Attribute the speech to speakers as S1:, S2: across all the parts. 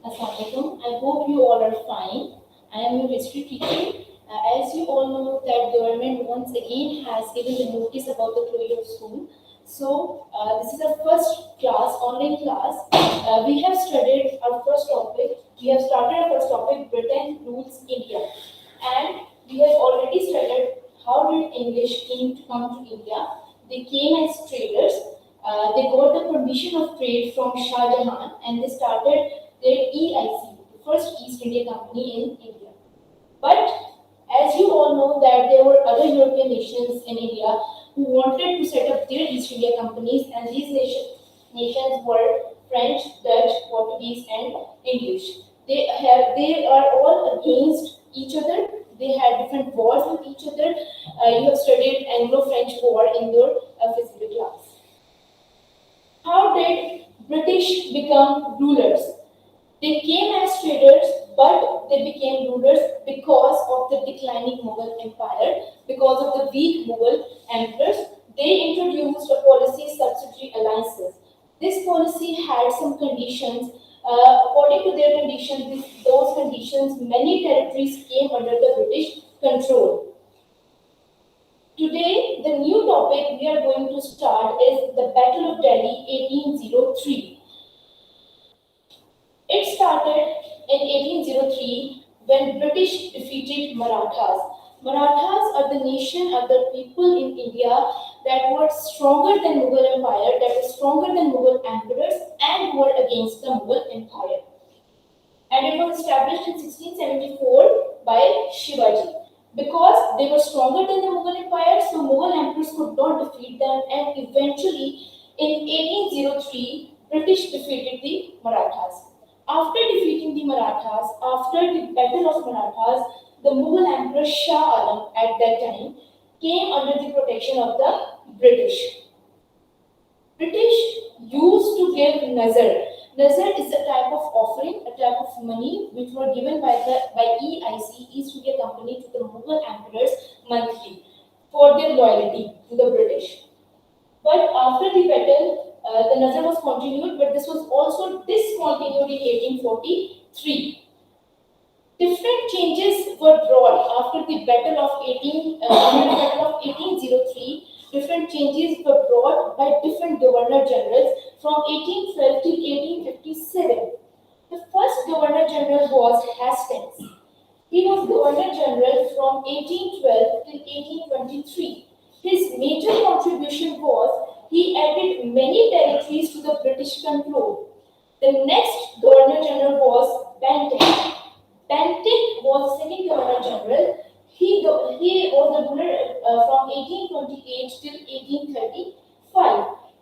S1: Assalamualaikum. I hope you all are fine. I am your history teacher. As you all know that government once again has given the notice about the closure of school. So this is our first class, online class. We have studied our first topic. We have started our first topic, Britain rules India, and we have already studied how did English came to come to India. They came as traders. They got the permission of trade from Shah Jahan, and they started their EIC, the first East India Company in India. But as you all know that there were other European nations in India who wanted to set up their East India companies, and these nations were French, Dutch, Portuguese, and English. They are all against each other. They had different wars with each other. You have studied Anglo-French War in your physical class. How did British become rulers? They came as traders, but they became rulers because of the declining Mughal Empire, because of the weak Mughal emperors. They introduced a policy subsidiary alliances. This policy had some conditions. According to their conditions, those conditions, many territories came under the British control. Today, the new topic we are going to start is the Battle of Delhi 1803. It started in 1803 when British defeated Marathas. Marathas are the nation, are the people in India that were stronger than Mughal Empire, that were stronger than Mughal emperors, and were against the Mughal Empire. And it was established in 1674 by Shivaji. Because they were stronger than the Mughal Empire, so Mughal emperors could not defeat them, and eventually in 1803, British defeated the Marathas. After defeating the Marathas, after the Battle of Marathas, the Mughal Emperor Shah Alam at that time came under the protection of the British. British used to give nazar. Nazar is a type of offering, a type of money which were given by EIC, East India Company, to the Mughal emperors monthly for their loyalty to the British. But after the battle, the nazar was continued, but this was also discontinued in 1843. Different changes were brought after the Battle of 1803. Different changes were brought by different governor generals from 1812 till 1857. The first governor general was Hastings. He was governor general from 1812 till 1823. His major contribution was he added many territories to the British control. The next governor general was Bentinck. Bentinck was the second governor general. He was the ruler from 1828 till 1835.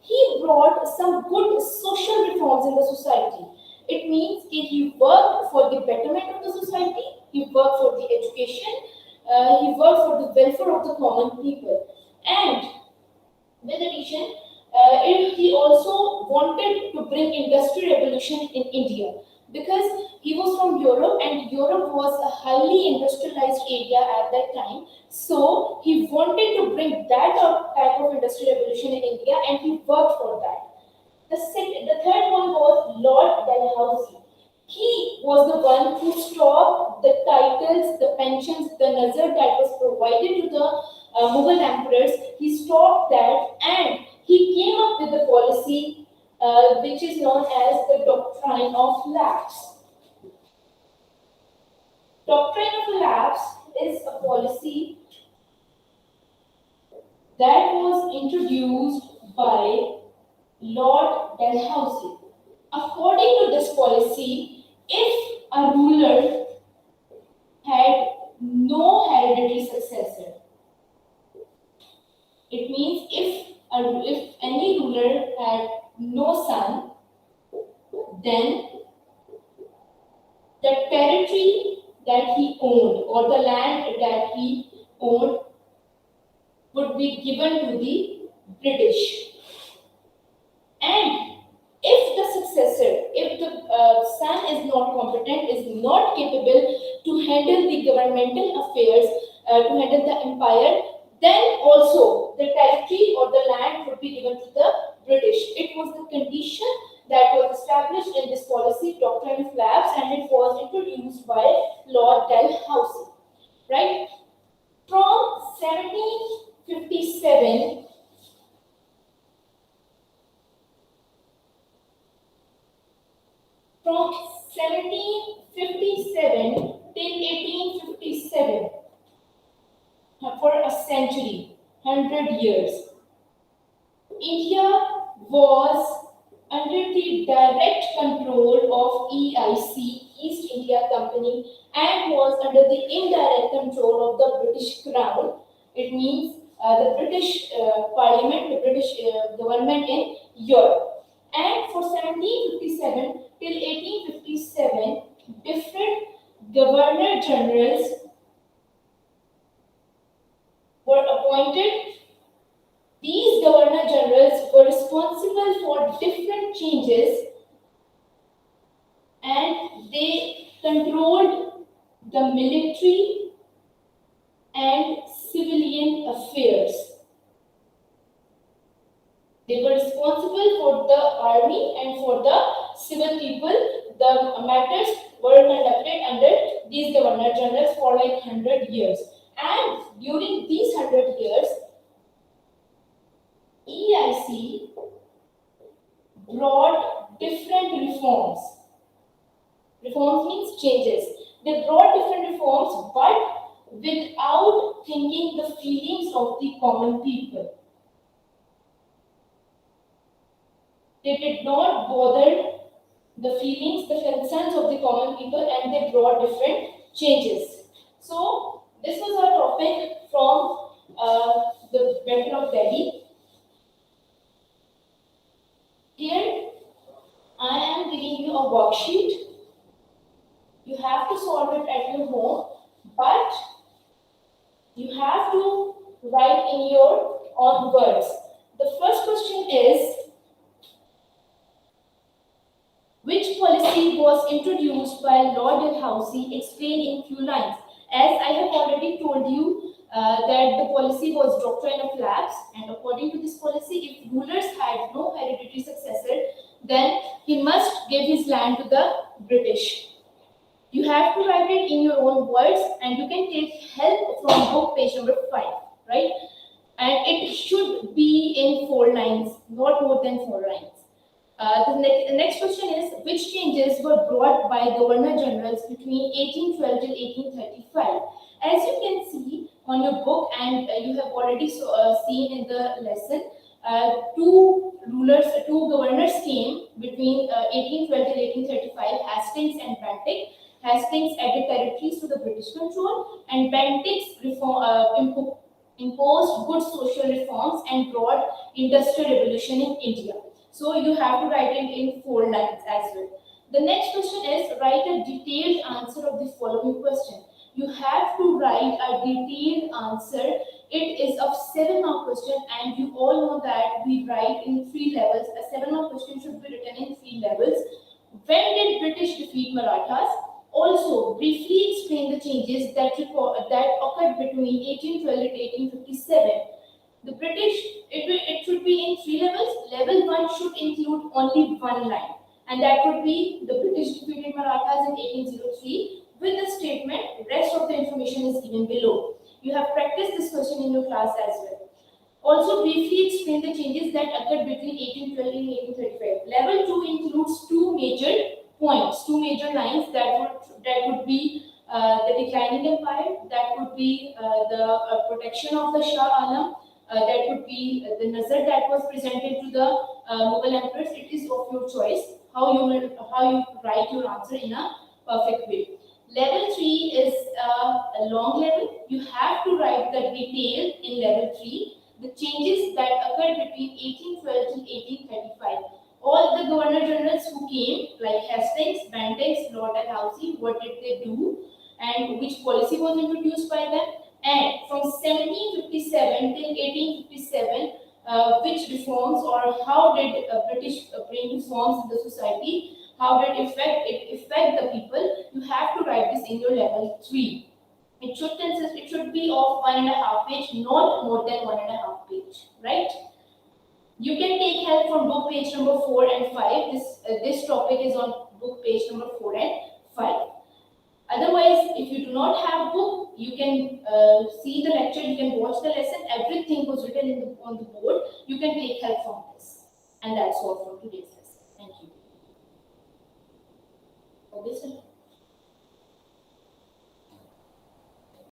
S1: He brought some good social reforms in the society. It means he worked for the betterment of the society, he worked for the education, he worked for the welfare of the common people. And with addition, he also wanted to bring industrial revolution in India, because he was from Europe, and Europe was a highly industrialized area at that time. So he wanted to bring that type of industrial revolution in India, and he worked for that. The third one was Lord Dalhousie. He was the one who stopped the titles, the pensions, the nazar that was provided to the Mughal emperors. He stopped that, and he came up with a policy which is known as the Doctrine of Lapse. Doctrine of Lapse is a policy that was introduced by Lord Dalhousie. According to this policy, if a ruler had no hereditary successor, it means if any ruler had no son, then the territory that he owned or the land that he owned would be given to the British. And if the successor, if the son is not competent, is not capable to handle the governmental affairs, to handle the empire, then also the territory or the land would be given to the British. It it was the condition that was established in this policy doctrine of lapse, and it was introduced by Lord Dalhousie, right? From 1757 from 1757 till 1857, for a century, 100 years, India was under the direct control of EIC, East India Company, and was under the indirect control of the British Crown. It means the British Parliament, the British government in Europe. And for 1757 till 1857, different governor generals were appointed. These governor generals were responsible for different changes, and they controlled the military and civilian affairs. They were responsible for the army and for the civil people. The matters were conducted under these governor generals for like 100 years. And during these 100 years, EIC brought different reforms. Reforms means changes. They brought different reforms, but without thinking the feelings of the common people. They did not bother the feelings, the concerns of the common people, and they brought different changes. So this was our topic from the Battle of Delhi. Here I am giving you a worksheet. You have to solve it at your home, but you have to write in your own words. The first question is, which policy was introduced by Lord Dalhousie? Explain in few lines. As I have already told you that the policy was doctrine of lapse, and according to this policy, if rulers had no hereditary successor, then he must give his land to the British. You have to write it in your own words, and you can take help from book page number 5, right? And it should be in 4 lines, not more than 4 lines. The next question is, which changes were brought by Governor Generals between 1812 till 1835? As you can see on your book, and you have already seen in the lesson, two governors came between 1812 till 1835, Hastings and Bentinck. Hastings added territories to the British control, and Bentinck imposed good social reforms and brought industrial revolution in India. So you have to write it in 4 lines as well. The next question is, write a detailed answer of the following question. You have to write a detailed answer. It is a 7-mark question, and you all know that we write in 3 levels. A 7-mark question should be written in 3 levels. When did British defeat Marathas? Also, briefly explain the changes that occurred between 1812 and 1857. The British, it should be in 3 levels. Level 1 should include only 1 line, and that would be the British defeated Marathas in 1803 with the statement, rest of the information is given below. You have practiced this question in your class as well. Also, briefly explain the changes that occurred between 1812 and 1835. Level 2 includes 2 major points, 2 major lines that would be the declining empire, that would be the protection of the Shah Alam, that would be the nazar that was presented to the Mughal emperors. It is of your choice how you write your answer in a perfect way. Level 3 is a long level. You have to write the detail in level 3, the changes that occurred between 1812 to 1835. All the governor generals who came, like Hastings, Bentinck, Lord Dalhousie, what did they do, and which policy was introduced by them? And from 1757 till 1857, which reforms, or how did British bring reforms in the society? How did it affect the people? You have to write this in your level 3. It should be of 1.5 page, not more than 1.5 page, right? You can take help from book page number 4 and 5. This topic is on book page number 4 and 5. Otherwise, if you do not have book, you can see the lecture, you can watch the lesson. Everything was written on the board. You can take help from this. And that's all for today.